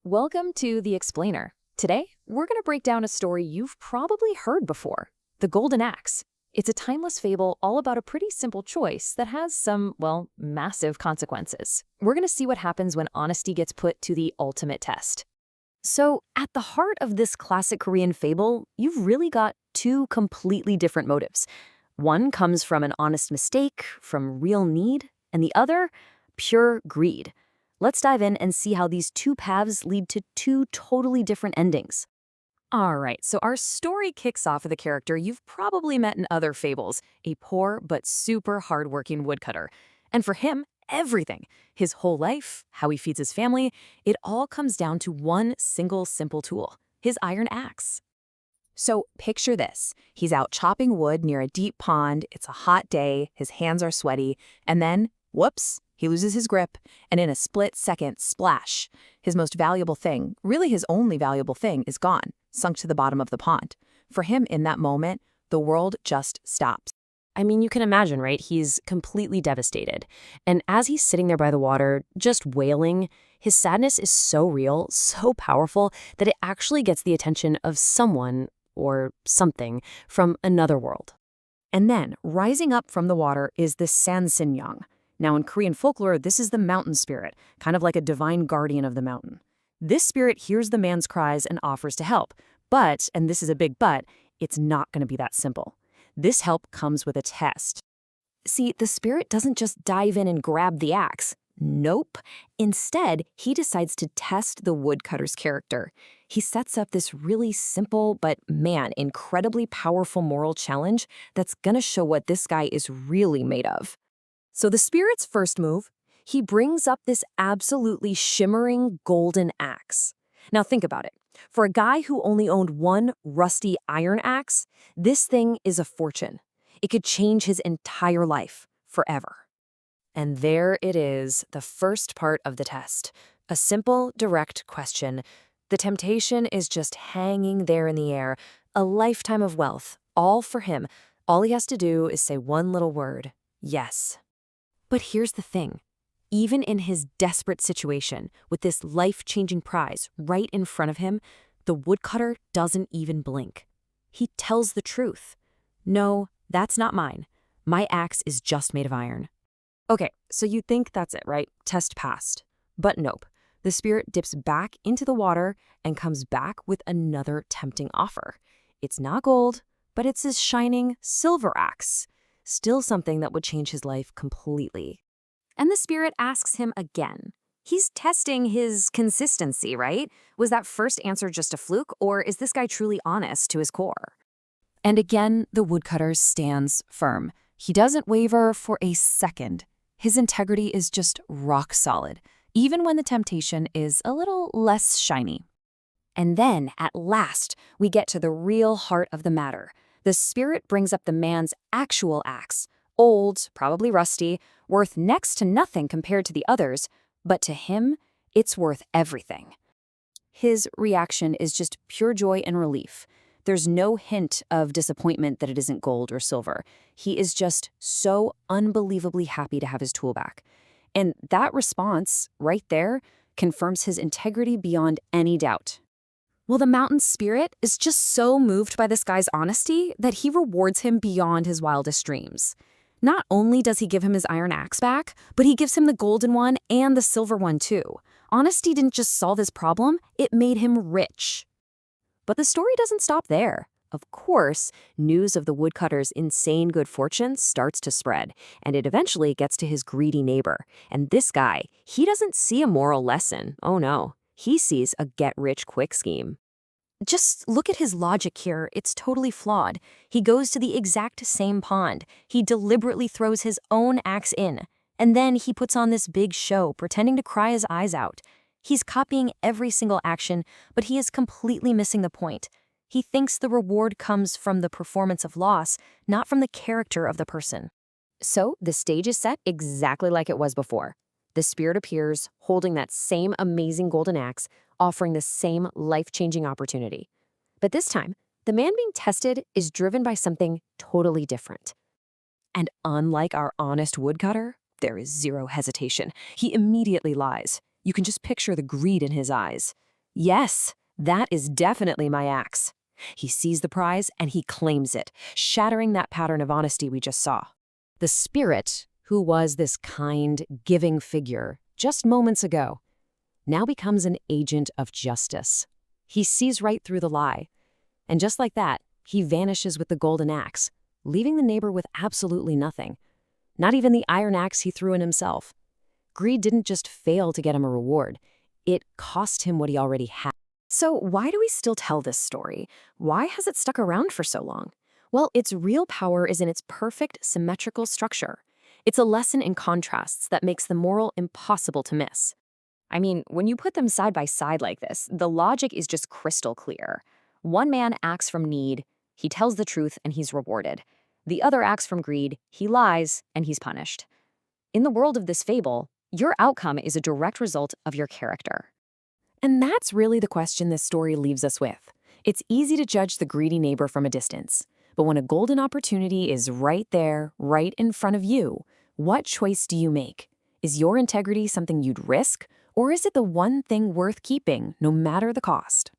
Welcome to The Explainer. Today, we're going to break down a story you've probably heard before, The Golden Axe. It's a timeless fable all about a pretty simple choice that has some, well, massive consequences. We're going to see what happens when honesty gets put to the ultimate test. So, at the heart of this classic Korean fable, you've really got two completely different motives. One comes from an honest mistake, from real need, and the other, pure greed. Let's dive in and see how these two paths lead to two totally different endings. All right, so our story kicks off with a character you've probably met in other fables, a poor but super hardworking woodcutter. And for him, everything, his whole life, how he feeds his family, it all comes down to one single simple tool, his iron axe. So picture this. He's out chopping wood near a deep pond, it's a hot day, his hands are sweaty, and then, whoops, he loses his grip, and in a split second, splash. His most valuable thing, really his only valuable thing, is gone, sunk to the bottom of the pond. For him, in that moment, the world just stops. I mean, you can imagine, right? He's completely devastated. And as he's sitting there by the water, just wailing, his sadness is so real, so powerful, that it actually gets the attention of someone or something from another world. And then, rising up from the water is the Sansinyeong. Now, in Korean folklore, this is the mountain spirit, kind of like a divine guardian of the mountain. This spirit hears the man's cries and offers to help. But, and this is a big but, it's not going to be that simple. This help comes with a test. See, the spirit doesn't just dive in and grab the axe. Nope. Instead, he decides to test the woodcutter's character. He sets up this really simple but, man, incredibly powerful moral challenge that's going to show what this guy is really made of. So the spirit's first move, he brings up this absolutely shimmering golden axe. Now think about it. For a guy who only owned one rusty iron axe, this thing is a fortune. It could change his entire life, forever. And there it is, the first part of the test. A simple, direct question. The temptation is just hanging there in the air, a lifetime of wealth, all for him. All he has to do is say one little word, yes. But here's the thing. Even in his desperate situation, with this life-changing prize right in front of him, the woodcutter doesn't even blink. He tells the truth. No, that's not mine. My axe is just made of iron. Okay, so you think that's it, right? Test passed. But nope. The spirit dips back into the water and comes back with another tempting offer. It's not gold, but it's his shining silver axe. Still something that would change his life completely. And the spirit asks him again. He's testing his consistency, right? Was that first answer just a fluke, or is this guy truly honest to his core? And again, the woodcutter stands firm. He doesn't waver for a second. His integrity is just rock solid, even when the temptation is a little less shiny. And then, at last, we get to the real heart of the matter. The spirit brings up the man's actual axe, old, probably rusty, worth next to nothing compared to the others, but to him, it's worth everything. His reaction is just pure joy and relief. There's no hint of disappointment that it isn't gold or silver. He is just so unbelievably happy to have his tool back. And that response, right there, confirms his integrity beyond any doubt. Well, the mountain spirit is just so moved by this guy's honesty that he rewards him beyond his wildest dreams. Not only does he give him his iron axe back, but he gives him the golden one and the silver one too. Honesty didn't just solve his problem, it made him rich. But the story doesn't stop there. Of course, news of the woodcutter's insane good fortune starts to spread, and it eventually gets to his greedy neighbor. And this guy, he doesn't see a moral lesson. Oh no. He sees a get-rich-quick scheme. Just look at his logic here. It's totally flawed. He goes to the exact same pond. He deliberately throws his own axe in. And then he puts on this big show, pretending to cry his eyes out. He's copying every single action, but he is completely missing the point. He thinks the reward comes from the performance of loss, not from the character of the person. So the stage is set exactly like it was before. The spirit appears, holding that same amazing golden axe, offering the same life-changing opportunity. But this time, the man being tested is driven by something totally different. And unlike our honest woodcutter, there is zero hesitation. He immediately lies. You can just picture the greed in his eyes. Yes, that is definitely my axe. He sees the prize and he claims it, shattering that pattern of honesty we just saw. The spirit, who was this kind, giving figure just moments ago, now becomes an agent of justice. He sees right through the lie. And just like that, he vanishes with the golden axe, leaving the neighbor with absolutely nothing. Not even the iron axe he threw in himself. Greed didn't just fail to get him a reward. It cost him what he already had. So why do we still tell this story? Why has it stuck around for so long? Well, its real power is in its perfect symmetrical structure. It's a lesson in contrasts that makes the moral impossible to miss. I mean, when you put them side by side like this, the logic is just crystal clear. One man acts from need, he tells the truth and he's rewarded. The other acts from greed, he lies and he's punished. In the world of this fable, your outcome is a direct result of your character. And that's really the question this story leaves us with. It's easy to judge the greedy neighbor from a distance, but when a golden opportunity is right there, right in front of you, what choice do you make? Is your integrity something you'd risk, or is it the one thing worth keeping, no matter the cost?